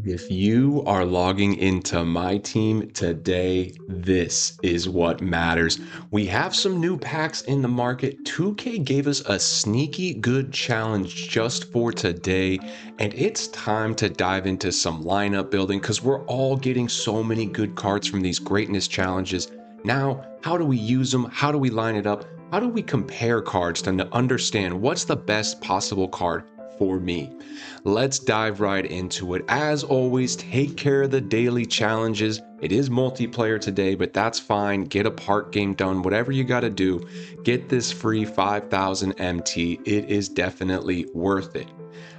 If you are logging into MyTEAM today, this is what matters. We have some new packs in the market. 2K gave us a sneaky good challenge just for today, and it's time to dive into some lineup building because we're all getting so many good cards from these greatness challenges. Now, how do we use them? How do we line it up? How do we compare cards to understand what's the best possible card for me? Let's dive right into it. As always, take care of the daily challenges. It is multiplayer today, but that's fine. Get a park game done, whatever you got to do. Get this free 5,000 MT. It is definitely worth it.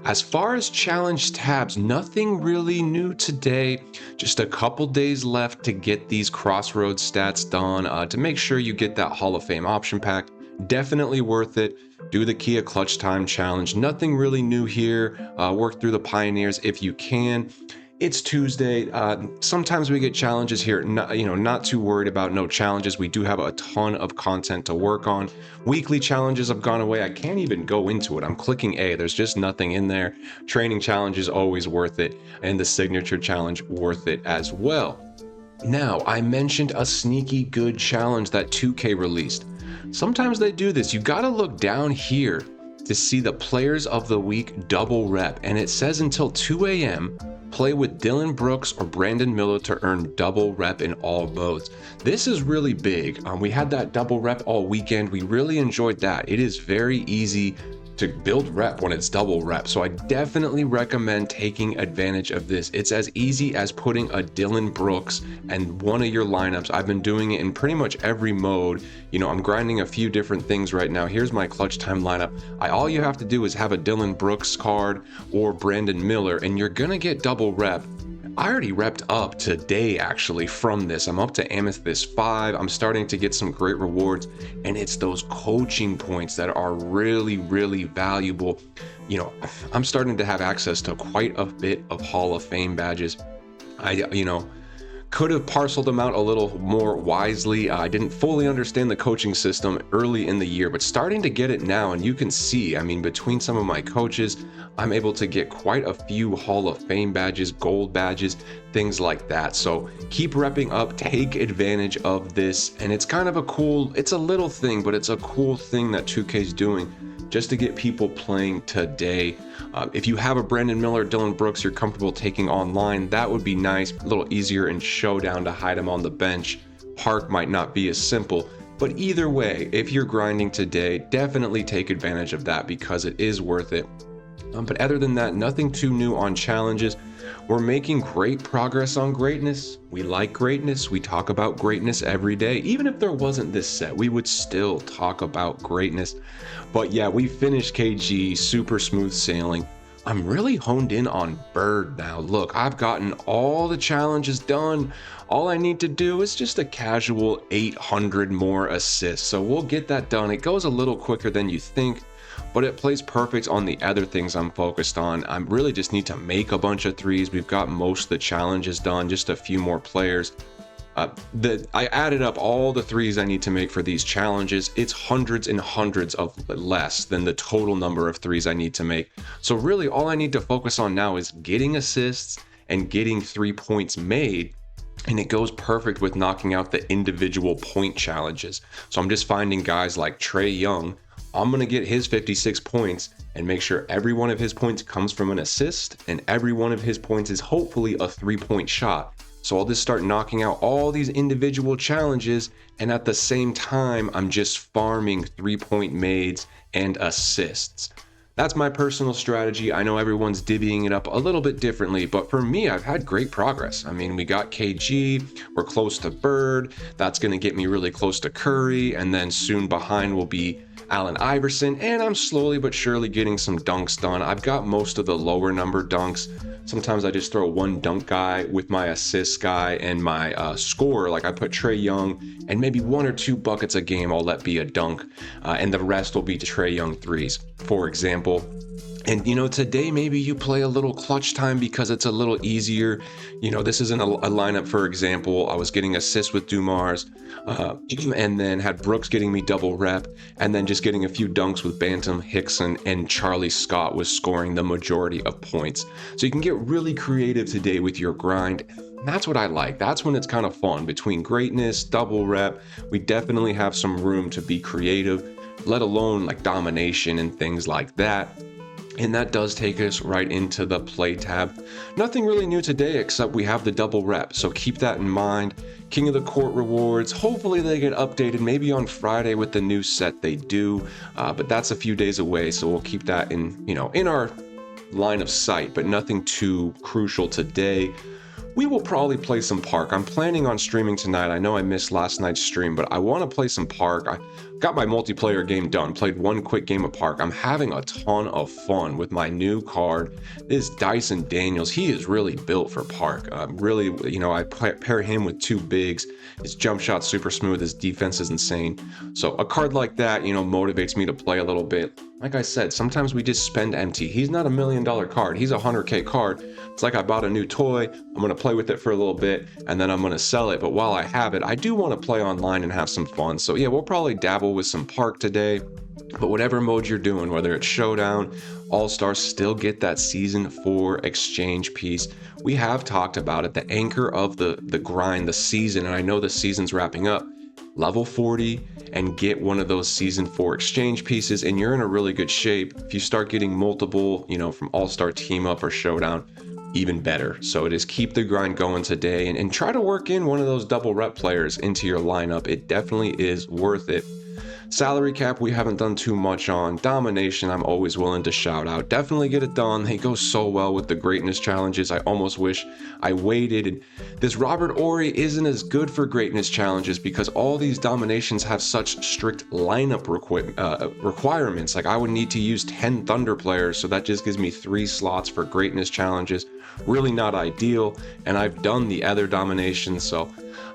As far as challenge tabs, nothing really new today. Just a couple days left to get these crossroads stats done to make sure you get that Hall of Fame option pack. Definitely worth it. Do the Kia Clutch Time Challenge. Nothing really new here. Work through the Pioneers if you can. It's Tuesday. Sometimes we get challenges here. Not too worried about no challenges. We do have a ton of content to work on. Weekly challenges have gone away. I can't even go into it. I'm clicking A. There's just nothing in there. Training challenge is always worth it, and the signature challenge worth it as well. Now, I mentioned a sneaky good challenge that 2K released. Sometimes they do this. You gotta look down here to see the Players of the Week double rep, and it says until 2 a.m. play with Dylan Brooks or Brandon Miller to earn double rep in all modes. This is really big. We had that double rep all weekend. We really enjoyed that. It is very easy to build rep when it's double rep. So I definitely recommend taking advantage of this. It's as easy as putting a Dylan Brooks and one of your lineups. I've been doing it in pretty much every mode. I'm grinding a few different things right now. Here's my clutch time lineup. All you have to do is have a Dylan Brooks card or Brandon Miller, and you're gonna get double rep. I already repped up today actually from this. I'm up to Amethyst 5. I'm starting to get some great rewards, and it's those coaching points that are really, really valuable. I'm starting to have access to quite a bit of Hall of Fame badges. I could have parceled them out a little more wisely. I didn't fully understand the coaching system early in the year, but starting to get it now, and you can see, between some of my coaches, I'm able to get quite a few Hall of Fame badges, gold badges, things like that. So keep repping up, take advantage of this, and it's kind of it's a little thing, but it's a cool thing that 2K's doing just to get people playing today. If you have a Brandon Miller, Dylan Brooks you're comfortable taking online, that would be nice. A little easier in Showdown to hide them on the bench. Park might not be as simple. But either way, if you're grinding today, definitely take advantage of that because it is worth it. But other than that, nothing too new on challenges. We're making great progress on greatness. We like greatness. We talk about greatness every day. Even if there wasn't this set, we would still talk about greatness. But yeah, we finished KG, super smooth sailing. I'm really honed in on Bird now. Look, I've gotten all the challenges done. All I need to do is just a casual 800 more assists. So we'll get that done. It goes a little quicker than you think, but it plays perfect on the other things I'm focused on. I really just need to make a bunch of threes. We've got most of the challenges done, just a few more players. I added up all the threes I need to make for these challenges. It's hundreds and hundreds of less than the total number of threes I need to make. So really all I need to focus on now is getting assists and getting 3 points made. And it goes perfect with knocking out the individual point challenges. So I'm just finding guys like Trae Young. I'm going to get his 56 points and make sure every one of his points comes from an assist and every one of his points is hopefully a 3-point shot. So I'll just start knocking out all these individual challenges, and at the same time, I'm just farming 3-point mades and assists. That's my personal strategy. I know everyone's divvying it up a little bit differently, but for me, I've had great progress. We got KG, we're close to Bird, that's going to get me really close to Curry, and then soon behind will be Allen Iverson, and I'm slowly but surely getting some dunks done. I've got most of the lower number dunks. Sometimes I just throw one dunk guy with my assist guy and my scorer. Like I put Trae Young and maybe 1 or 2 buckets a game I'll let be a dunk, and the rest will be Trae Young threes. For example, And, today maybe you play a little clutch time because it's a little easier. This isn't a lineup, for example. I was getting assists with Dumars, and then had Brooks getting me double rep, and then just getting a few dunks with Bantam, Hickson, and Charlie Scott was scoring the majority of points. So you can get really creative today with your grind. And that's what I like. That's when it's kind of fun. Between greatness, double rep, we definitely have some room to be creative, let alone like domination and things like that. And that does take us right into the play tab. Nothing really new today except we have the double rep, so keep that in mind. King of the Court rewards, hopefully they get updated maybe on Friday with the new set they do, but that's a few days away, so we'll keep that in our line of sight, but nothing too crucial today. We will probably play some Park. I'm planning on streaming tonight. I know I missed last night's stream, but I want to play some Park. I got my multiplayer game done, played one quick game of Park. I'm having a ton of fun with my new card. This Dyson Daniels, he is really built for Park. Really, I pair him with two bigs. His jump shot's super smooth. His defense is insane. So a card like that, motivates me to play a little bit. Like I said, sometimes we just spend empty. He's not $1 million card. He's a 100K card. It's like I bought a new toy. I'm going to play with it for a little bit, and then I'm going to sell it. But while I have it, I do want to play online and have some fun. So yeah, we'll probably dabble with some Park today. But whatever mode you're doing, whether it's Showdown, All-Stars, still get that Season 4 exchange piece. We have talked about it, the anchor of the grind, the season, and I know the season's wrapping up. Level 40 and get one of those Season 4 exchange pieces, and you're in a really good shape. If you start getting multiple, from All-Star Team Up or Showdown, even better. So it is keep the grind going today and try to work in one of those double rep players into your lineup. It definitely is worth it. Salary cap, we haven't done too much on. Domination, I'm always willing to shout out. Definitely get it done. They go so well with the greatness challenges. I almost wish I waited. And this Robert Ory isn't as good for greatness challenges because all these dominations have such strict lineup requirements. Like I would need to use 10 Thunder players, so that just gives me 3 slots for greatness challenges. Really not ideal. And I've done the other dominations, so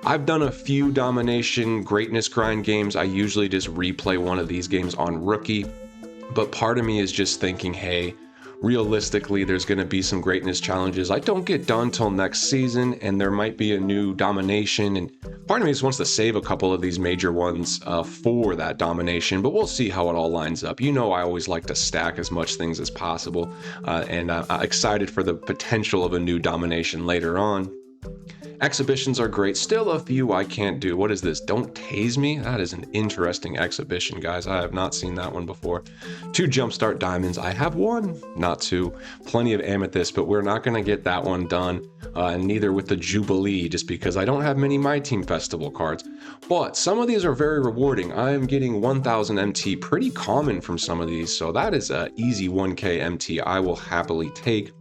I've done a few domination greatness grind games. I usually just replay one of these games on rookie, but part of me is just thinking, hey, realistically, there's going to be some greatness challenges I don't get done till next season, and there might be a new domination, and part of me just wants to save a couple of these major ones for that domination, but we'll see how it all lines up. I always like to stack as much things as possible, and I'm excited for the potential of a new domination later on. Exhibitions are great. Still a few I can't do. What is this? Don't Tase Me? That is an interesting exhibition, guys. I have not seen that one before. 2 Jumpstart Diamonds. I have 1, not 2. Plenty of Amethyst, but we're not going to get that one done. And neither with the Jubilee, just because I don't have many MyTEAM Festival cards. But some of these are very rewarding. I am getting 1000 MT pretty common from some of these. So that is an easy 1K MT I will happily take.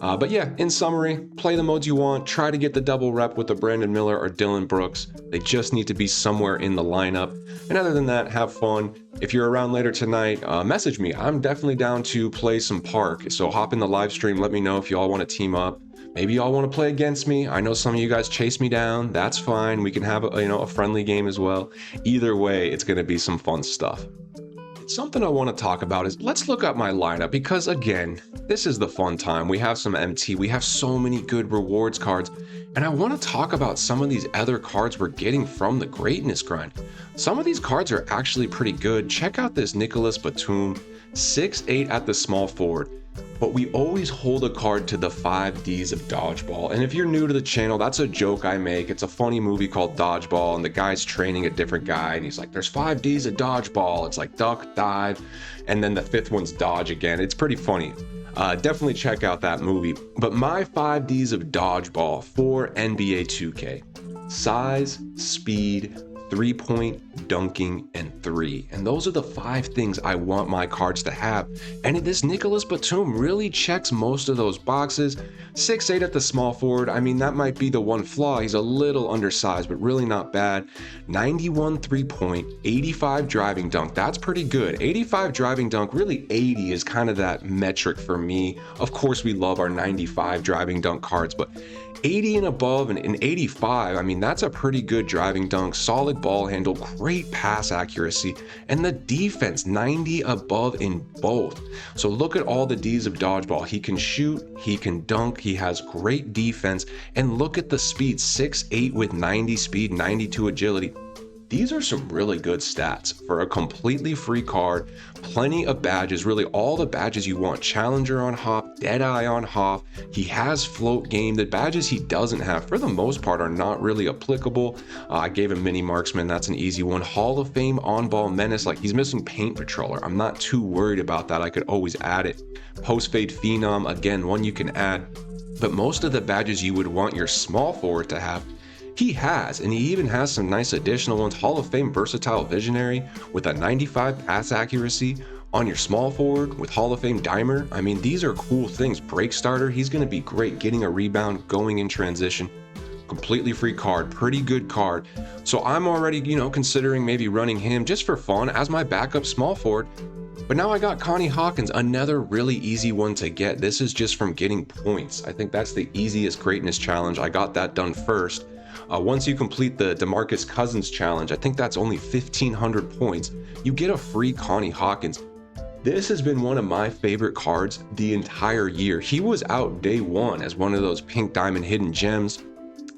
But yeah, in summary, play the modes you want. Try to get the double rep with the Brandon Miller or Dylan Brooks. They just need to be somewhere in the lineup. And other than that, have fun. If you're around later tonight, message me. I'm definitely down to play some Park. So hop in the live stream. Let me know if y'all want to team up. Maybe y'all want to play against me. I know some of you guys chase me down. That's fine. We can have a friendly game as well. Either way, it's going to be some fun stuff. Something I want to talk about is let's look up my lineup because, again, this is the fun time. We have some MT. We have so many good rewards cards. And I want to talk about some of these other cards we're getting from the greatness grind. Some of these cards are actually pretty good. Check out this Nicholas Batum, 6'8" at the small forward. But we always hold a card to the 5Ds of Dodgeball. And if you're new to the channel, that's a joke I make. It's a funny movie called Dodgeball, and the guy's training a different guy, and he's like, there's 5Ds of Dodgeball. It's like duck, dive, and then the 5th one's dodge again. It's pretty funny. Definitely check out that movie. But my 5Ds of Dodgeball for NBA 2K: size, speed, 3-point, dunking, and 3. And those are the 5 things I want my cards to have. And this Nicholas Batum really checks most of those boxes. 6'8" at the small forward. I mean, that might be the one flaw. He's a little undersized, but really not bad. 91 3-point, 85 driving dunk. That's pretty good. 85 driving dunk, really 80 is kind of that metric for me. Of course, we love our 95 driving dunk cards, but 80 and above and 85, I mean, that's a pretty good driving dunk, solid solid ball handle, great pass accuracy, and the defense 90 above in both. So look at all the D's of Dodgeball. He can shoot, he can dunk, he has great defense, and look at the speed, 6'8" with 90 speed, 92 agility. These are some really good stats for a completely free card, plenty of badges, really all the badges you want. Challenger on Hop, Deadeye on Hop, he has float game. The badges he doesn't have, for the most part, are not really applicable. I gave him Mini Marksman, that's an easy one. Hall of Fame on ball menace, like he's missing Paint Patroller. I'm not too worried about that, I could always add it. Post Fade Phenom, again, one you can add. But most of the badges you would want your small forward to have, he has, and he even has some nice additional ones. Hall of Fame Versatile Visionary with a 95 pass accuracy on your small forward with Hall of Fame Dimer. I mean, these are cool things. Break Starter, he's going to be great getting a rebound, going in transition. Completely free card, pretty good card. So I'm already, considering maybe running him just for fun as my backup small forward. But now I got Connie Hawkins, another really easy one to get. This is just from getting points. I think that's the easiest greatness challenge. I got that done first. Once you complete the DeMarcus Cousins challenge, I think that's only 1,500 points, you get a free Connie Hawkins. This has been one of my favorite cards the entire year. He was out day one as one of those pink diamond hidden gems.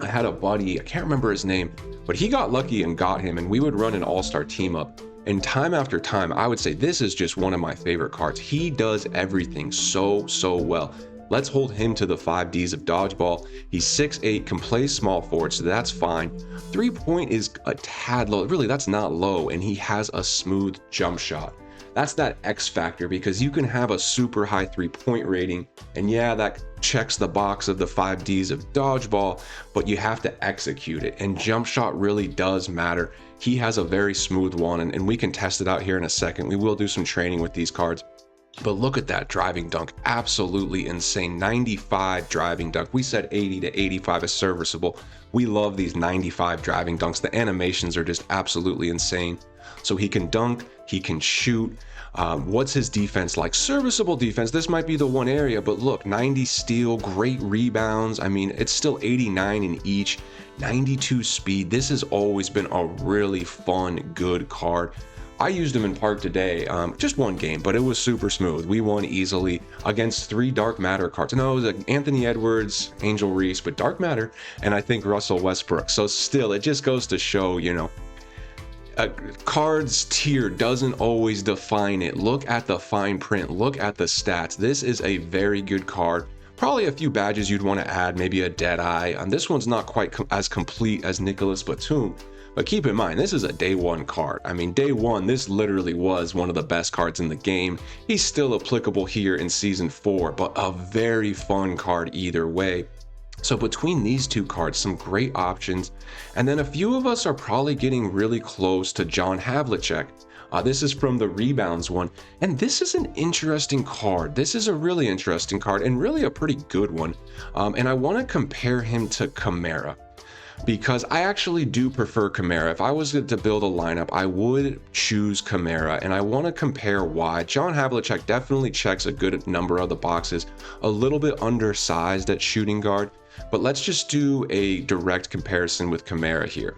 I had a buddy, I can't remember his name, but he got lucky and got him, and we would run an all-star team up. And time after time, I would say this is just one of my favorite cards. He does everything so well. Let's hold him to the 5 Ds of Dodgeball. He's 6'8", can play small forward, so that's fine. 3-point is a tad low. Really, that's not low, and he has a smooth jump shot. That's that X factor, because you can have a super high 3-point rating, and yeah, that checks the box of the 5 Ds of Dodgeball, but you have to execute it, and jump shot really does matter. He has a very smooth one, and we can test it out here in a second. We will do some training with these cards. But look at that driving dunk, absolutely insane. 95 driving dunk. We said 80 to 85 is serviceable. We love these 95 driving dunks. The animations are just absolutely insane. So he can dunk, he can shoot. What's his defense like? Serviceable defense. This might be the one area, but look, 90 steal, great rebounds. I mean, it's still 89 in each, 92 speed. This has always been a really fun, good card. I used him in Park today, just one game, but it was super smooth. We won easily against 3 Dark Matter cards. No, it was Anthony Edwards, Angel Reese, but Dark Matter, and I think Russell Westbrook. So still, it just goes to show, a card's tier doesn't always define it. Look at the fine print, look at the stats. This is a very good card. Probably a few badges you'd want to add, maybe a Deadeye. This one's not quite as complete as Nicholas Batum. But keep in mind, this is a day one card. I mean, day one, this literally was one of the best cards in the game. He's still applicable here in Season 4, but a very fun card either way. So between these two cards, some great options. And then a few of us are probably getting really close to John Havlicek. This is from the Rebounds one. And this is an interesting card. This is a really interesting card and really a pretty good one. And I want to compare him to Kamara, because I actually do prefer Kamara. If I was to build a lineup, I would choose Kamara, and I want to compare why. John Havlicek definitely checks a good number of the boxes, a little bit undersized at shooting guard, but let's just do a direct comparison with Kamara here.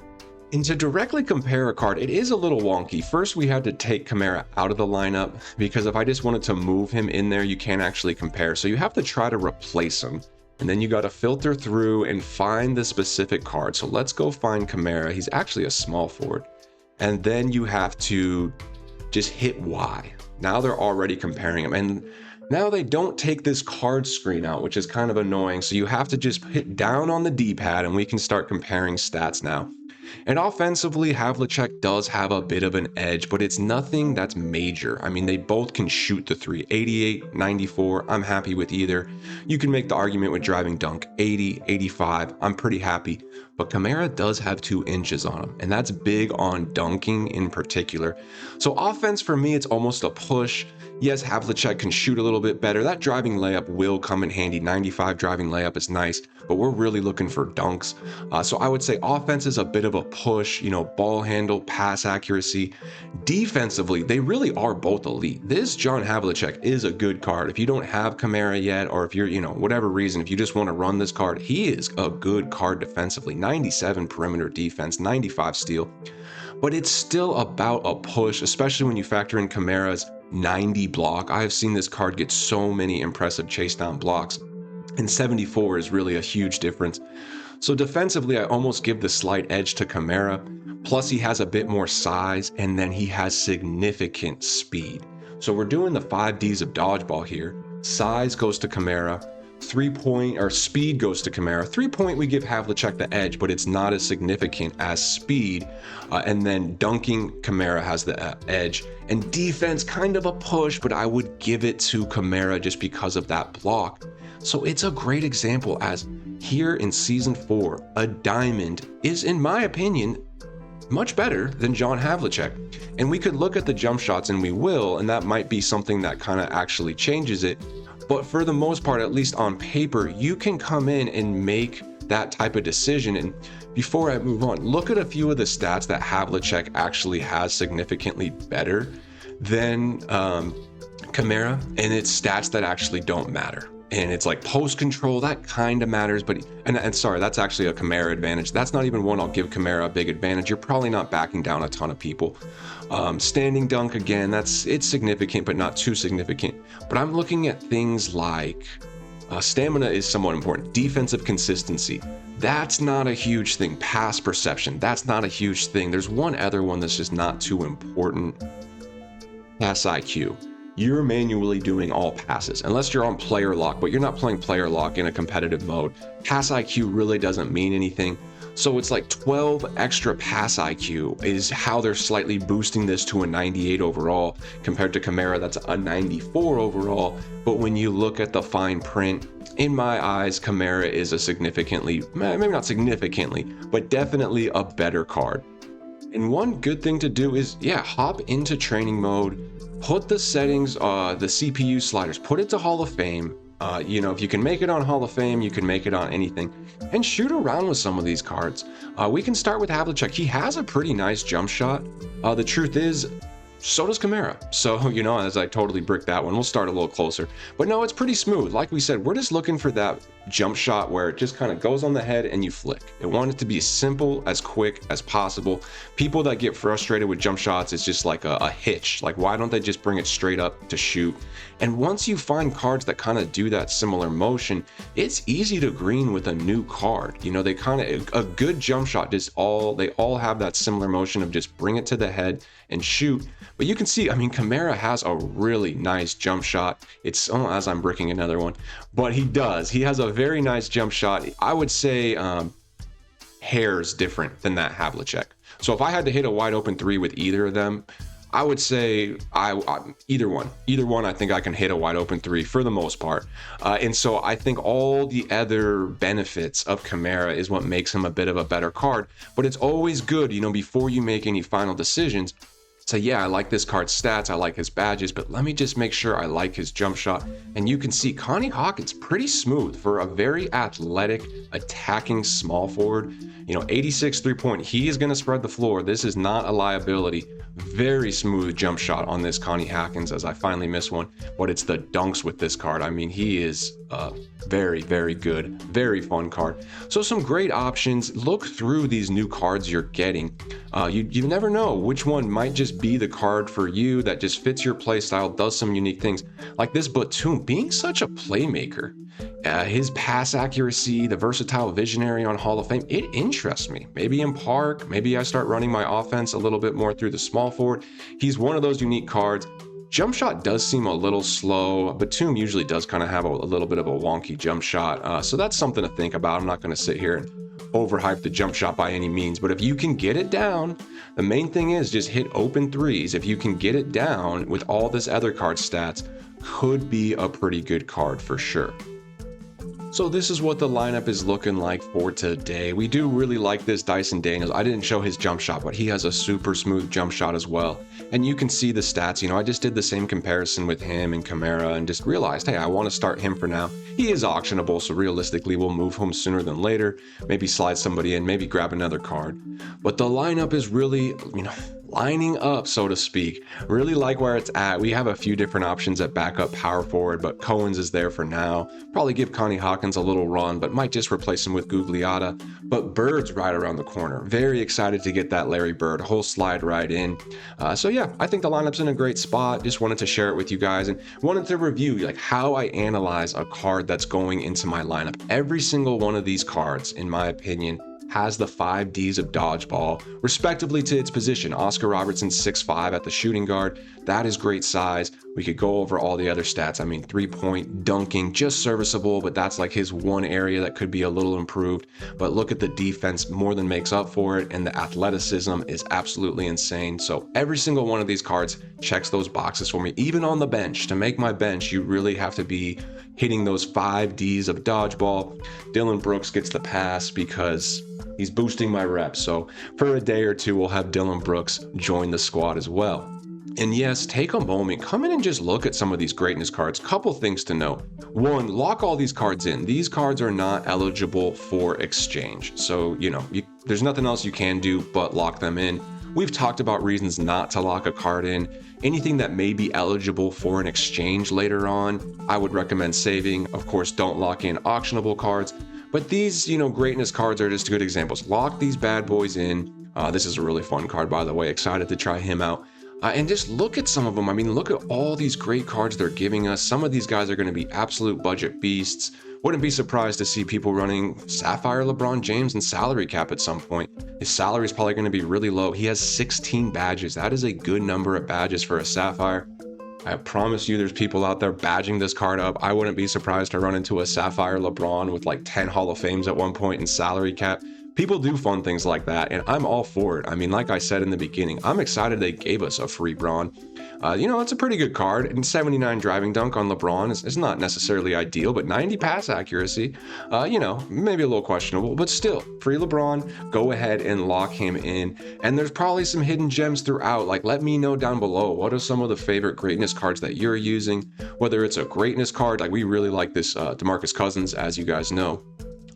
And to directly compare a card, it is a little wonky. First, we had to take Kamara out of the lineup, because if I just wanted to move him in there, you can't actually compare. So you have to try to replace him. And then you got to filter through and find the specific card. So let's go find Kamara. He's actually a small forward. And then you have to just hit Y. Now they're already comparing him. And now they don't take this card screen out, which is kind of annoying. So you have to just hit down on the D-pad and we can start comparing stats now. And offensively, Havlicek does have a bit of an edge, but it's nothing that's major. I mean, they both can shoot the 3. 88, 94, I'm happy with either. You can make the argument with driving dunk, 80, 85, I'm pretty happy. But Kamara does have 2 inches on him, and that's big on dunking in particular. So offense for me, it's almost a push. Yes, Havlicek can shoot a little bit better. That driving layup will come in handy. 95 driving layup is nice, but we're really looking for dunks. So I would say offense is a bit of a push, ball handle, pass accuracy. Defensively, they really are both elite. This John Havlicek is a good card. If you don't have Kamara yet, or if you're, whatever reason, if you just want to run this card, he is a good card defensively. 97 perimeter defense, 95 steal. But it's still about a push, especially when you factor in Kamara's 90 block. I have seen this card get so many impressive chase down blocks, and 74 is really a huge difference. So defensively, I almost give the slight edge to Kamara. Plus, he has a bit more size, and then he has significant speed. So we're doing the 5Ds of Dodgeball here. Size goes to Kamara. 3-point or speed goes to Kamara. 3-point we give Havlicek the edge, but it's not as significant as speed. And then dunking, Kamara has the edge. And defense, kind of a push, but I would give it to Kamara just because of that block. So it's a great example as here in Season 4, a diamond is, in my opinion, much better than John Havlicek. And we could look at the jump shots, and we will, and that might be something that kind of actually changes it. But for the most part, at least on paper, you can come in and make that type of decision. And before I move on, look at a few of the stats that Havlicek actually has significantly better than Kamara, and it's stats that actually don't matter. And it's like post control, that kind of matters, but and sorry, that's actually a Kamara advantage. That's not even one I'll give Kamara a big advantage. You're probably not backing down a ton of people. Standing dunk, again, it's significant, but not too significant. But I'm looking at things like stamina is somewhat important. Defensive consistency, that's not a huge thing. Pass perception, that's not a huge thing. There's one other one that's just not too important. Pass IQ. You're manually doing all passes, unless you're on player lock, but you're not playing player lock in a competitive mode. Pass IQ really doesn't mean anything. So it's like 12 extra pass IQ is how they're slightly boosting this to a 98 overall compared to Kamara, that's a 94 overall. But when you look at the fine print, in my eyes, Kamara is a significantly, maybe not significantly, but definitely a better card. And one good thing to do is, hop into training mode, put the settings, the CPU sliders, put it to Hall of Fame. If you can make it on Hall of Fame, you can make it on anything, and shoot around with some of these cards. We can start with Havlicek. He has a pretty nice jump shot. The truth is, so does Kamara. So, as I totally bricked that one, we'll start a little closer. But no, it's pretty smooth. Like we said, we're just looking for that jump shot where it just kind of goes on the head and you flick. It want it to be as simple, as quick as possible. People that get frustrated with jump shots, it's just like a hitch. Like, why don't they just bring it straight up to shoot? And once you find cards that kind of do that similar motion, it's easy to green with a new card. They kind of, a good jump shot, they all have that similar motion of just bring it to the head and shoot. But you can see, Kamara has a really nice jump shot. It's, as I'm bricking another one, but he has a very nice jump shot. I would say hairs different than that Havlicek. So if I had to hit a wide open 3 with either of them, I would say either one. I think I can hit a wide open 3 for the most part. And so I think all the other benefits of Kamara is what makes him a bit of a better card. But it's always good, before you make any final decisions, say, I like this card's stats, I like his badges, but let me just make sure I like his jump shot. And you can see Connie Hawkins pretty smooth for a very athletic, attacking small forward. 86 3-point, he is going to spread the floor. This is not a liability. Very smooth jump shot on this Connie Hawkins, as I finally missed one, but it's the dunks with this card. He is very, very good, very fun card. So some great options. Look through these new cards you're getting. You never know which one might just be the card for you that just fits your play style, does some unique things. Like this Batum being such a playmaker, his pass accuracy, the versatile visionary on Hall of Fame, it interests me. Maybe in Park, maybe I start running my offense a little bit more through the small forward. He's one of those unique cards. Jump shot does seem a little slow. Batum usually does kind of have a little bit of a wonky jump shot. So that's something to think about. I'm not going to sit here and overhype the jump shot by any means, but if you can get it down, the main thing is just hit open 3s. If you can get it down with all this other card stats, could be a pretty good card for sure. So this is what the lineup is looking like for today. We do really like this Dyson Daniels. I didn't show his jump shot, but he has a super smooth jump shot as well. And you can see the stats. I just did the same comparison with him and Kamara and just realized, hey, I want to start him for now. He is auctionable, so realistically, we'll move him sooner than later. Maybe slide somebody in, maybe grab another card. But the lineup is really, lining up, so to speak. Really like where it's at. We have a few different options at backup power forward, but Cohen's is there for now. Probably give Connie Hawkins a little run, but might just replace him with Gugliotta. But Bird's right around the corner. Very excited to get that Larry Bird. Whole slide right in. So yeah, I think the lineup's in a great spot. Just wanted to share it with you guys and wanted to review like how I analyze a card that's going into my lineup. Every single one of these cards, in my opinion, has the 5 Ds of dodgeball, respectively to its position. Oscar Robertson 6'5" at the shooting guard. That is great size. We could go over all the other stats. I mean, 3-point dunking, just serviceable, but that's like his one area that could be a little improved. But look at the defense, more than makes up for it, and the athleticism is absolutely insane. So every single one of these cards checks those boxes for me. Even on the bench, to make my bench, you really have to be hitting those 5 Ds of dodgeball. Dylan Brooks gets the pass because he's boosting my reps. So for a day or two, we'll have Dylan Brooks join the squad as well. And yes, take a moment, come in and just look at some of these greatness cards. Couple things to note. One, lock all these cards in. These cards are not eligible for exchange. So, there's nothing else you can do but lock them in. We've talked about reasons not to lock a card in. Anything that may be eligible for an exchange later on, I would recommend saving. Of course, don't lock in auctionable cards. But these, greatness cards are just good examples. Lock these bad boys in. This is a really fun card, by the way. Excited to try him out. And just look at some of them. I mean, look at all these great cards they're giving us. Some of these guys are going to be absolute budget beasts. Wouldn't be surprised to see people running Sapphire LeBron James and salary cap at some point. His salary is probably going to be really low. He has 16 badges. That is a good number of badges for a Sapphire. I promise you there's people out there badging this card up. I wouldn't be surprised to run into a Sapphire LeBron with like 10 Hall of Fames at one point in salary cap. People do fun things like that, and I'm all for it. I mean, like I said in the beginning, I'm excited they gave us a free Braun. It's a pretty good card, and 79 driving dunk on LeBron is not necessarily ideal, but 90 pass accuracy, maybe a little questionable, but still, free LeBron, go ahead and lock him in. And there's probably some hidden gems throughout. Like, let me know down below, what are some of the favorite greatness cards that you're using? Whether it's a greatness card, like we really like this DeMarcus Cousins, as you guys know.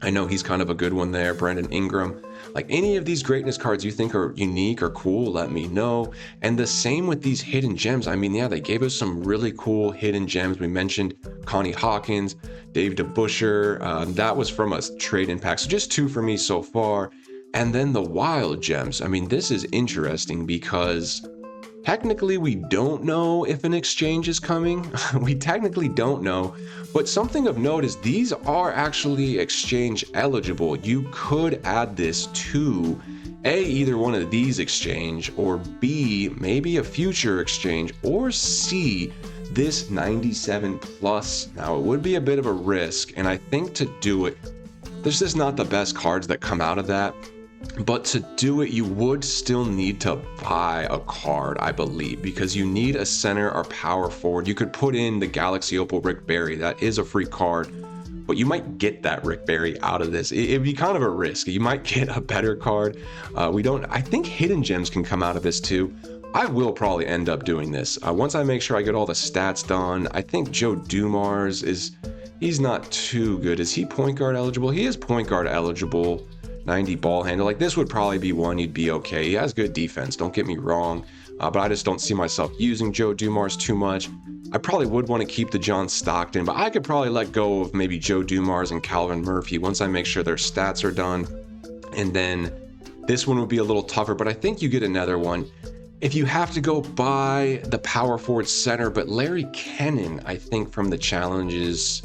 I know he's kind of a good one there, Brandon Ingram. Like any of these greatness cards you think are unique or cool, let me know. And the same with these hidden gems. I mean, yeah, they gave us some really cool hidden gems. We mentioned Connie Hawkins, Dave DeBusschere. That was from a trade-in pack. So just 2 for me so far. And then the wild gems. I mean, this is interesting because technically, we don't know if an exchange is coming. We technically don't know. But something of note is these are actually exchange eligible. You could add this to A, either one of these exchange, or B, maybe a future exchange, or C, this 97 plus. Now, it would be a bit of a risk, and I think to do it, there's just not the best cards that come out of that. But to do it, you would still need to buy a card, I believe, because you need a center or power forward. You could put in the Galaxy Opal Rick Barry. That is a free card, but you might get that Rick Barry out of this. It'd be kind of a risk. You might get a better card. I think hidden gems can come out of this too. I will probably end up doing this. Once I make sure I get all the stats done. I think Joe Dumars he's not too good. Is he point guard eligible? He is point guard eligible. 90 ball handle. Like this would probably be one you'd be okay. He has good defense, don't get me wrong, but I just don't see myself using Joe Dumars too much. I probably would want to keep the John Stockton, but I could probably let go of maybe Joe Dumars and Calvin Murphy once I make sure their stats are done. And then this one would be a little tougher, but I think you get another one if you have to go buy the power forward center. But Larry Kennan, I think from the challenges,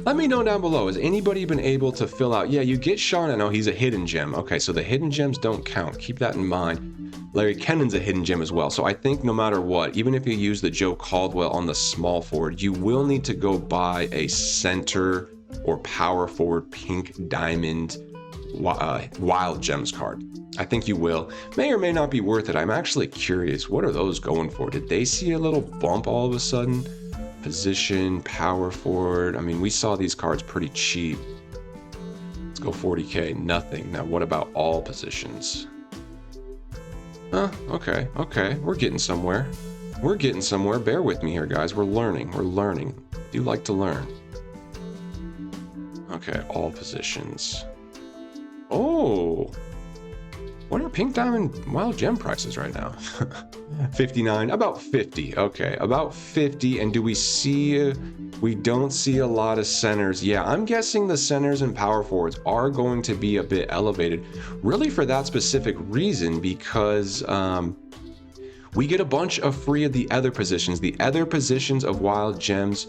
let me know down below. Has anybody been able to fill out? Yeah, you get Sean. I know he's a hidden gem. Okay, so the hidden gems don't count. Keep that in mind. Larry Kennan's a hidden gem as well. So I think no matter what, even if you use the Joe Caldwell on the small forward, you will need to go buy a center or power forward pink diamond wild gems card. I think you will. May or may not be worth it. I'm actually curious. What are those going for? Did they see a little bump all of a sudden? Position, power forward. I mean, we saw these cards pretty cheap. Let's go 40K, nothing. Now, what about all positions? Okay. We're getting somewhere. Bear with me here, guys. We're learning. Do like to learn. Okay, all positions. Oh, What are pink diamond wild gem prices right now? 59, about 50. Okay, about 50. And do we see, we don't see a lot of centers. Yeah, I'm guessing the centers and power forwards are going to be a bit elevated, really for that specific reason, because we get a bunch of free of the other positions. The other positions of wild gems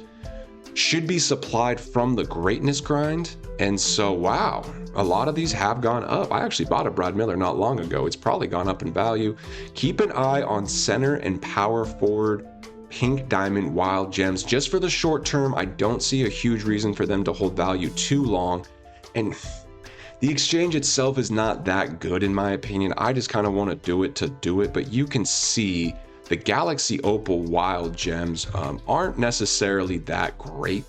should be supplied from the greatness grind. And so, wow, a lot of these have gone up. I actually bought a Brad Miller not long ago. It's probably gone up in value. Keep an eye on center and power forward pink diamond wild gems. Just for the short term, I don't see a huge reason for them to hold value too long. And the exchange itself is not that good in my opinion. I just kind of want to do it, but you can see the Galaxy Opal wild gems aren't necessarily that great.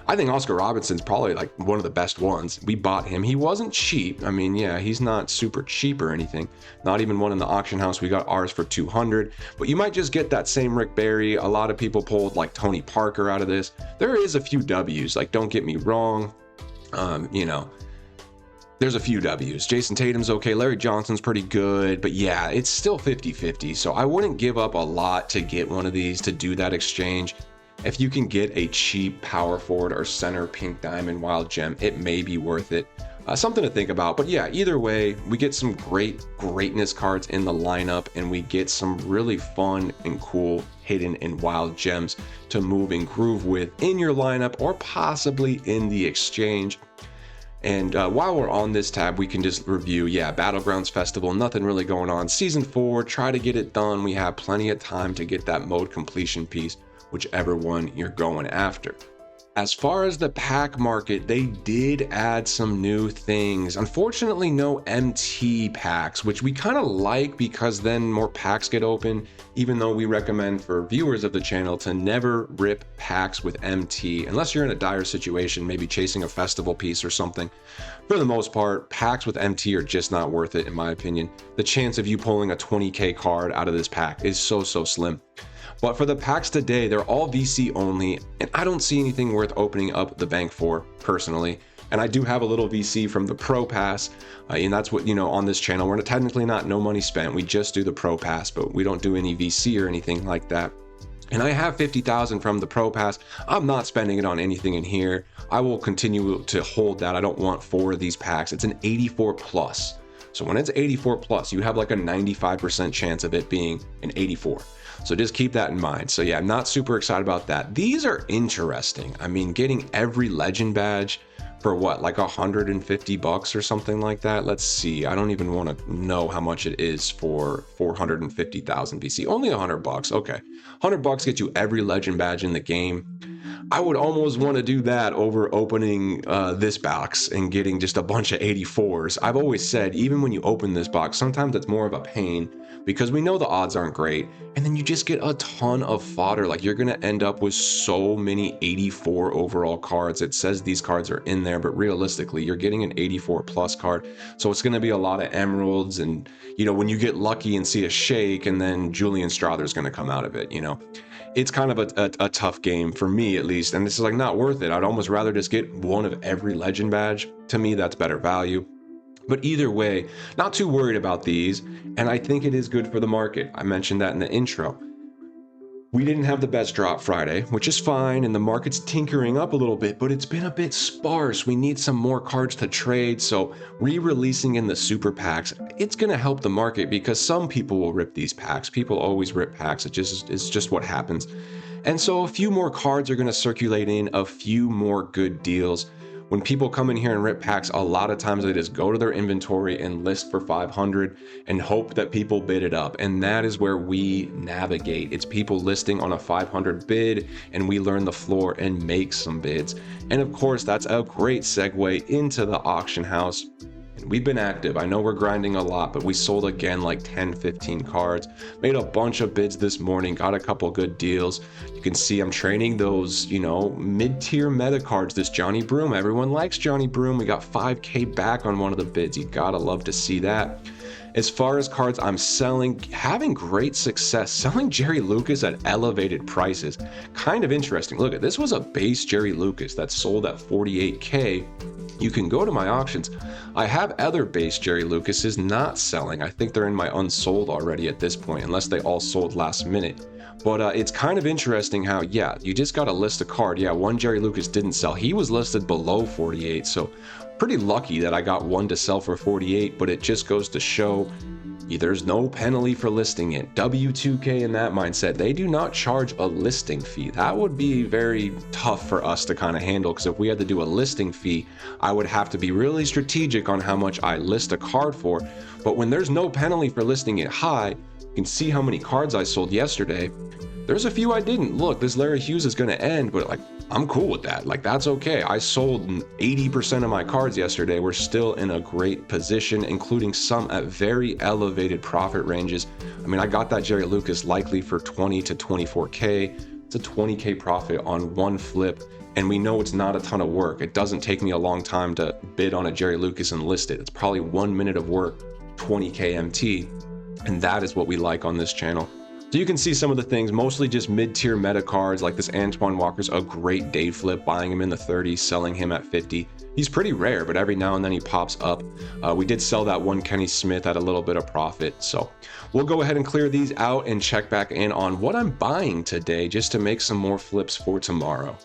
I think Oscar Robinson's probably like one of the best ones. We bought him. He wasn't cheap. I mean, yeah, he's not super cheap or anything. Not even one in the auction house. We got ours for 200, but you might just get that same Rick Barry. A lot of people pulled like Tony Parker out of this. There is a few W's, like don't get me wrong. You know, there's a few W's. Jason Tatum's okay. Larry Johnson's pretty good, but yeah, it's still 50-50. So I wouldn't give up a lot to get one of these to do that exchange. If you can get a cheap power forward or center pink diamond wild gem, it may be worth it. Something to think about. But yeah, either way, we get some greatness cards in the lineup, and we get some really fun and cool hidden and wild gems to move and groove with in your lineup or possibly in the exchange. And while we're on this tab, we can just review, yeah, Battlegrounds Festival, nothing really going on. Season 4, try to get it done. We have plenty of time to get that mode completion piece, whichever one you're going after. As far as the pack market, they did add some new things. Unfortunately, no MT packs, which we kind of like because then more packs get open, even though we recommend for viewers of the channel to never rip packs with MT, unless you're in a dire situation, maybe chasing a festival piece or something. For the most part, packs with MT are just not worth it, in my opinion. The chance of you pulling a 20k card out of this pack is so slim. But for the packs today, they're all VC only, and I don't see anything worth opening up the bank for, personally. And I do have a little VC from the Pro Pass, and that's what, you know, on this channel, we're technically not no money spent. We just do the Pro Pass, but we don't do any VC or anything like that. And I have 50,000 from the Pro Pass. I'm not spending it on anything in here. I will continue to hold that. I don't want 4 of these packs. It's an 84 plus. So when it's 84 plus, you have like a 95% chance of it being an 84. So just keep that in mind. So yeah, I'm not super excited about that. These are interesting. I mean, getting every legend badge for what, like $150 or something like that. Let's see. I don't even want to know how much it is for 450,000 VC. Only $100. Okay. $100 gets you every legend badge in the game. I would almost want to do that over opening this box and getting just a bunch of 84s. I've always said, even when you open this box, sometimes it's more of a pain because we know the odds aren't great. And then you just get a ton of fodder. Like, you're going to end up with so many 84 overall cards. It says these cards are in there, but realistically, you're getting an 84 plus card. So it's going to be a lot of emeralds. And, you know, when you get lucky and see a shake, and then Julian Strother's going to come out of it, you know. It's kind of a tough game for me, at least, and this is like not worth it. I'd almost rather just get one of every legend badge. To me, that's better value. But either way, not too worried about these, and I think it is good for the market. I mentioned that in the intro. We didn't have the best drop Friday, which is fine, and the market's tinkering up a little bit, but it's been a bit sparse. We need some more cards to trade, so re-releasing in the super packs, it's going to help the market because some people will rip these packs. People always rip packs. It's just what happens. And so a few more cards are going to circulate in, a few more good deals. When people come in here and rip packs, a lot of times they just go to their inventory and list for 500 and hope that people bid it up. And that is where we navigate. It's people listing on a 500 bid, and we learn the floor and make some bids. And of course, that's a great segue into the auction house. And we've been active. I know we're grinding a lot, but we sold again like 10, 15 cards, made a bunch of bids this morning, got a couple good deals. You can see I'm training those, you know, mid-tier meta cards, this Johnny Broom. Everyone likes Johnny Broom. We got 5K back on one of the bids. You gotta love to see that. As far as cards I'm selling, having great success selling Jerry Lucas at elevated prices. Kind of interesting. Look, this was a base Jerry Lucas that sold at 48K. You can go to my auctions. I have other base Jerry Lucases not selling. I think they're in my unsold already at this point, unless they all sold last minute. But it's kind of interesting how, yeah, you just got to list a card. Yeah, one Jerry Lucas didn't sell. He was listed below 48, so pretty lucky that I got one to sell for 48, but it just goes to show there's no penalty for listing it. W2K in that mindset, they do not charge a listing fee. That would be very tough for us to kind of handle, because if we had to do a listing fee, I would have to be really strategic on how much I list a card for. But when there's no penalty for listing it high, you can see how many cards I sold yesterday. There's a few I didn't. Look, this Larry Hughes is going to end, but like, I'm cool with that. Like, that's okay. I sold 80% of my cards yesterday. We're still in a great position, including some at very elevated profit ranges. I mean, I got that Jerry Lucas likely for 20 to 24K. It's a 20K profit on one flip. And we know it's not a ton of work. It doesn't take me a long time to bid on a Jerry Lucas and list it. It's probably 1 minute of work, 20K MT. And that is what we like on this channel. So you can see some of the things, mostly just mid-tier meta cards, like this Antoine Walker's a great day flip, buying him in the 30s, selling him at 50. He's pretty rare, but every now and then he pops up. We did sell that one Kenny Smith at a little bit of profit. So we'll go ahead and clear these out and check back in on what I'm buying today, just to make some more flips for tomorrow.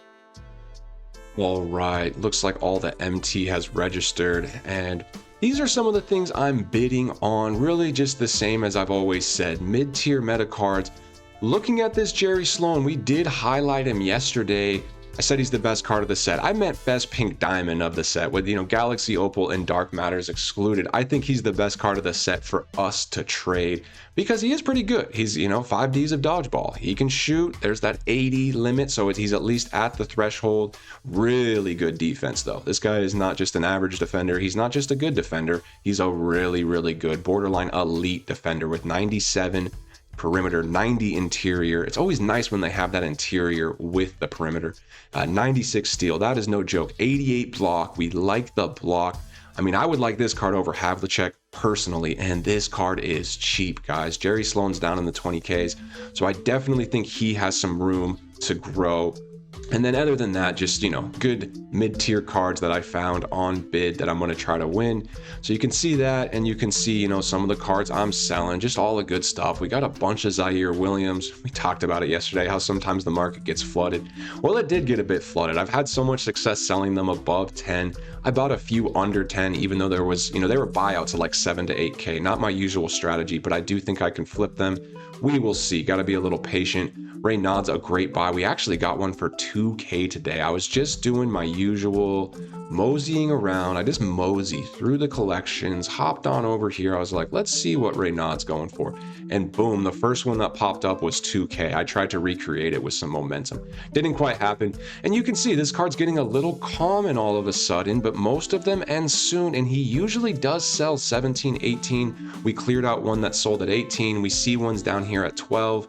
All right, looks like all the MT has registered, and these are some of the things I'm bidding on, really just the same as I've always said, mid-tier meta cards. Looking at this Jerry Sloan, we did highlight him yesterday. I said he's the best card of the set. I meant best pink diamond of the set with, Galaxy Opal and Dark Matters excluded. I think he's the best card of the set for us to trade because he is pretty good. He's, 5Ds of Dodgeball. He can shoot. There's that 80 limit, so he's at least at the threshold. Really good defense, though. This guy is not just an average defender. He's not just a good defender. He's a really, really good borderline elite defender with 97 perimeter, 90 interior. It's always nice when they have that interior with the perimeter. 96 steal, that is no joke. 88 block, we like the block. I mean, I would like this card over Havlicek personally, and this card is cheap, guys. Jerry Sloan's down in the 20Ks, so I definitely think he has some room to grow. And then other than that, just, good mid-tier cards that I found on bid that I'm going to try to win. So you can see that, and you can see, some of the cards I'm selling, just all the good stuff. We got a bunch of Zaire Williams. We talked about it yesterday, how sometimes the market gets flooded. Well, it did get a bit flooded. I've had so much success selling them above 10. I bought a few under 10, even though there was, they were buyouts of like 7 to 8K. Not my usual strategy, but I do think I can flip them. We will see. Got to be a little patient. Renaud's a great buy. We actually got one for 2K today. I was just doing my usual moseying around. I just mosey through the collections, hopped on over here. I was like, let's see what Renaud's going for. And boom, the first one that popped up was 2K. I tried to recreate it with some momentum. Didn't quite happen. And you can see this card's getting a little common all of a sudden, but most of them end soon. And he usually does sell 17, 18. We cleared out one that sold at 18. We see ones down here at 12.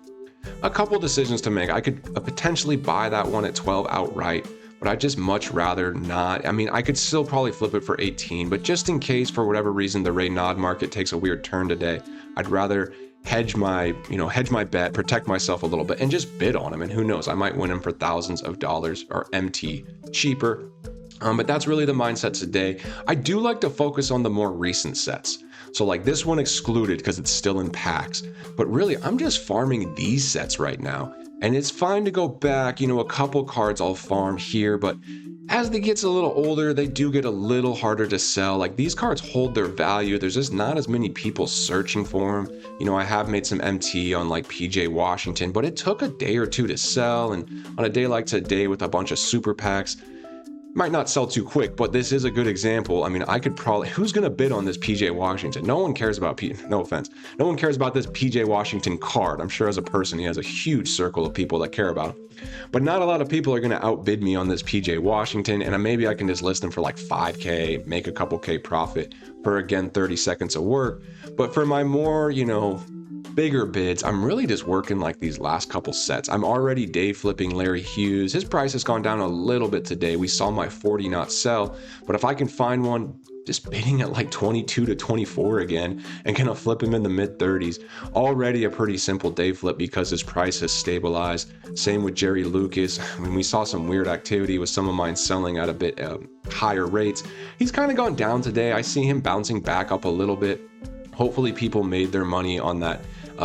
A couple decisions to make. I could potentially buy that one at 12 outright, but I'd just much rather not. I mean, I could still probably flip it for 18, but just in case for whatever reason the Renaud market takes a weird turn today, I'd rather hedge my bet, protect myself a little bit, and just bid on him. And who knows, I might win him for thousands of dollars or MT cheaper. But that's really the mindset today. I do like to focus on the more recent sets. So like this one excluded because it's still in packs. But really, I'm just farming these sets right now. And it's fine to go back, a couple cards I'll farm here, but as they get a little older, they do get a little harder to sell. Like these cards hold their value. There's just not as many people searching for them. I have made some MT on like PJ Washington, but it took a day or two to sell. And on a day like today with a bunch of super packs, might not sell too quick, but this is a good example. I mean, I could probably, who's going to bid on this PJ Washington? No one cares about, no offense, no one cares about this PJ Washington card. I'm sure as a person, he has a huge circle of people that care about him. But not a lot of people are going to outbid me on this PJ Washington, and maybe I can just list them for like 5K, make a couple K profit for, again, 30 seconds of work. But for my more, bigger bids, I'm really just working like these last couple sets. I'm already day flipping Larry Hughes. His price has gone down a little bit today. We saw my 40 not sell, but if I can find one just bidding at like 22 to 24 again and gonna flip him in the mid 30s. Already a pretty simple day flip because his price has stabilized. Same with Jerry Lucas. I mean, we saw some weird activity with some of mine selling at a bit higher rates. He's kind of gone down today. I see him bouncing back up a little bit. Hopefully people made their money on that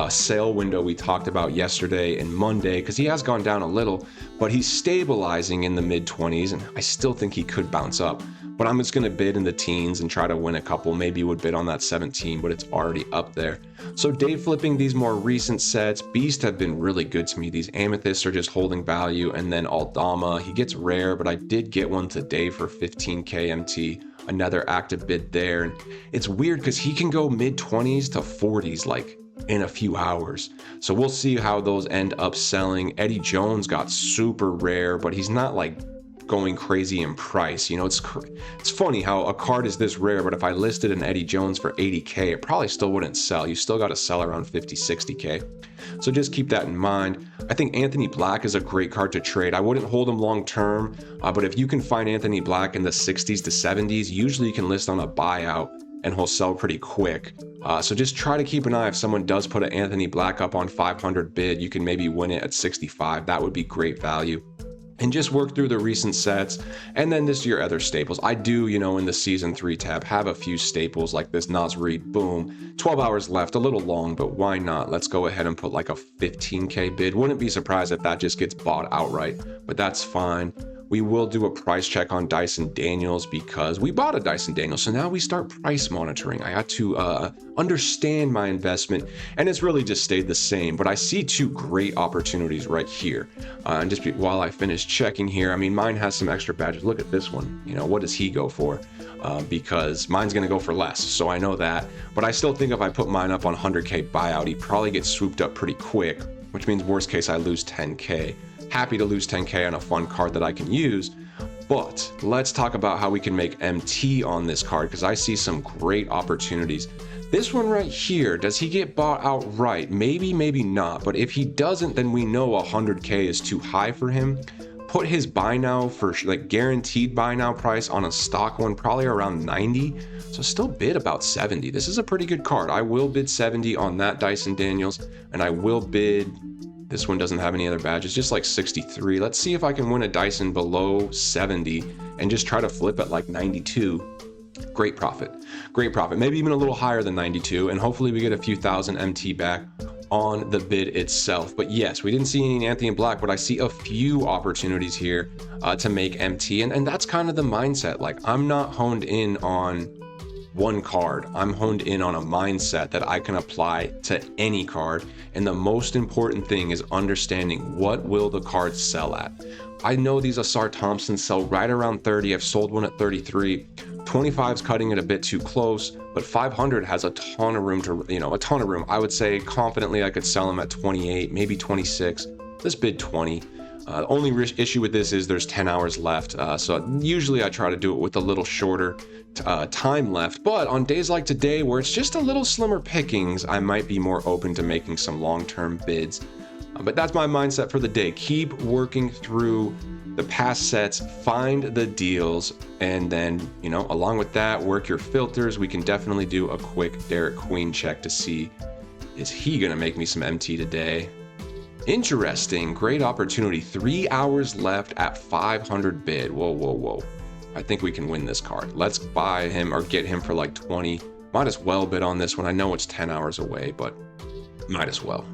sale window we talked about yesterday and Monday, because he has gone down a little, but he's stabilizing in the mid 20s, and I still think he could bounce up. But I'm just going to bid in the teens and try to win a couple. Maybe would bid on that 17, but it's already up there. So day flipping these more recent sets, Beast have been really good to me. These Amethysts are just holding value, and then Aldama, he gets rare, but I did get one today for 15k MT. Another active bid there. And it's weird because he can go mid 20s to 40s like in a few hours. So we'll see how those end up selling. Eddie Jones got super rare, but he's not like going crazy in price. You know, it's funny how a card is this rare, but if I listed an Eddie Jones for 80k, it probably still wouldn't sell. You still got to sell around 50, 60k. So just keep that in mind. I think Anthony Black is a great card to trade. I wouldn't hold him long term, but if you can find Anthony Black in the 60s to 70s, usually you can list on a buyout and he'll sell pretty quick. So just try to keep an eye. If someone does put an Anthony Black up on 500 bid, you can maybe win it at 65. That would be great value. And just work through the recent sets, and then this your other staples. I do, you know, in the season 3 tab, have a few staples like this Nas Reed, boom, 12 hours left, a little long, but why not? Let's go ahead and put like a 15k bid. Wouldn't be surprised if that just gets bought outright, but that's fine. We will do a price check on Dyson Daniels because we bought a Dyson Daniels. So now we start price monitoring. I had to understand my investment, and it's really just stayed the same. But I see two great opportunities right here. And just while I finish checking here, I mean, mine has some extra badges. Look at this one. You know, what does he go for? Because mine's going to go for less. So I know that. But I still think if I put mine up on 100k buyout, he probably gets swooped up pretty quick, which means worst case, I lose 10k. Happy to lose 10k on a fun card that I can use, but let's talk about how we can make MT on this card because I see some great opportunities. This one right here, does he get bought outright? Maybe, maybe not, but if he doesn't, then we know 100k is too high for him. Put his buy now for like guaranteed buy now price on a stock one, probably around 90. So still bid about 70. This is a pretty good card. I will bid 70 on that Dyson Daniels, and I will bid, this one doesn't have any other badges, just like 63. Let's see if I can win a Dyson below 70 and just try to flip at like 92. Great profit, great profit. Maybe even a little higher than 92, and hopefully we get a few thousand MT back on the bid itself. But yes, we didn't see any Anthony Black, but I see a few opportunities here to make MT, and that's kind of the mindset. Like, I'm not honed in on one card. I'm honed in on a mindset that I can apply to any card. And the most important thing is understanding what will the card sell at. I know these Asar Thompsons sell right around 30. I've sold one at 33. 25's cutting it a bit too close, but 500 has a ton of room to, you know, a ton of room. I would say confidently I could sell them at 28, maybe 26. Let's bid 20. The only issue with this is there's 10 hours left. So usually I try to do it with a little shorter time left. But on days like today, where it's just a little slimmer pickings, I might be more open to making some long-term bids. But that's my mindset for the day. Keep working through the past sets, find the deals, and then, you know, along with that, work your filters. We can definitely do a quick Derek Queen check to see, is he going to make me some MT today? Interesting, great opportunity. 3 hours left at 500 bid. Whoa, whoa, whoa. I think we can win this card. Let's buy him or get him for like 20. Might as well bid on this one. I know it's 10 hours away, but might as well.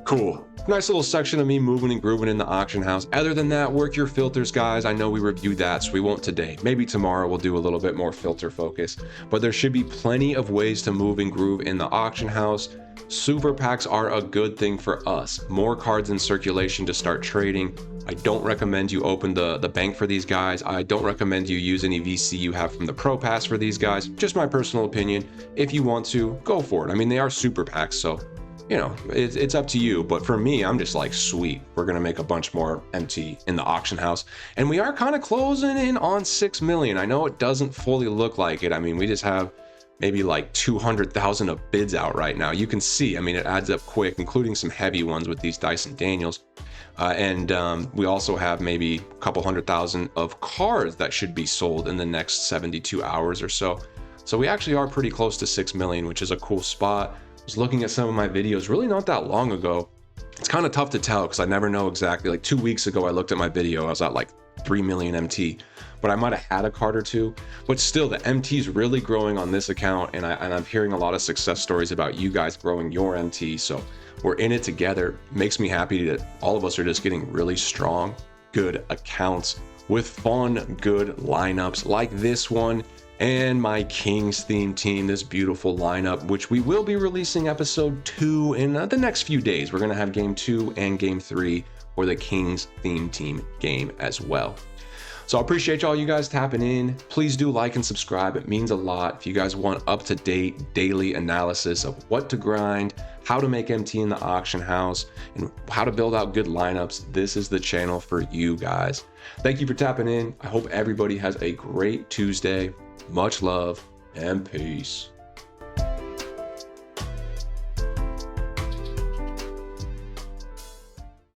Cool. Nice little section of me moving and grooving in the auction house. Other than that, work your filters, guys. I know we reviewed that, so we won't today. Maybe tomorrow we'll do a little bit more filter focus, but there should be plenty of ways to move and groove in the auction house. Super packs are a good thing for us. More cards in circulation to start trading. I don't recommend you open the bank for these guys. I don't recommend you use any VC you have from the Pro Pass for these guys. Just my personal opinion. If you want to, go for it. I mean, they are super packs, so you know, it's up to you. But for me, I'm just like, sweet, we're gonna make a bunch more MT in the auction house, and we are kind of closing in on 6 million. I know it doesn't fully look like it. I mean, we just have maybe like 200,000 of bids out right now. You can see, I mean, it adds up quick, including some heavy ones with these Dyson Daniels. And we also have maybe a couple 100,000 of cards that should be sold in the next 72 hours or so. So we actually are pretty close to 6 million, which is a cool spot. I was looking at some of my videos really not that long ago. It's kind of tough to tell because I never know exactly. Like 2 weeks ago, I looked at my video, I was at like 3 million MT, but I might have had a card or two. But still, the MT is really growing on this account, and I'm hearing a lot of success stories about you guys growing your MT. So we're in it together. Makes me happy that all of us are just getting really strong, good accounts with fun, good lineups like this one and my Kings theme team, this beautiful lineup, which we will be releasing episode 2 in the next few days. We're going to have game 2 and game 3 for the Kings theme team game as well. So I appreciate all you guys tapping in. Please do like and subscribe. It means a lot. If you guys want up-to-date daily analysis of what to grind, how to make MT in the auction house, and how to build out good lineups, this is the channel for you guys. Thank you for tapping in. I hope everybody has a great Tuesday. Much love and peace.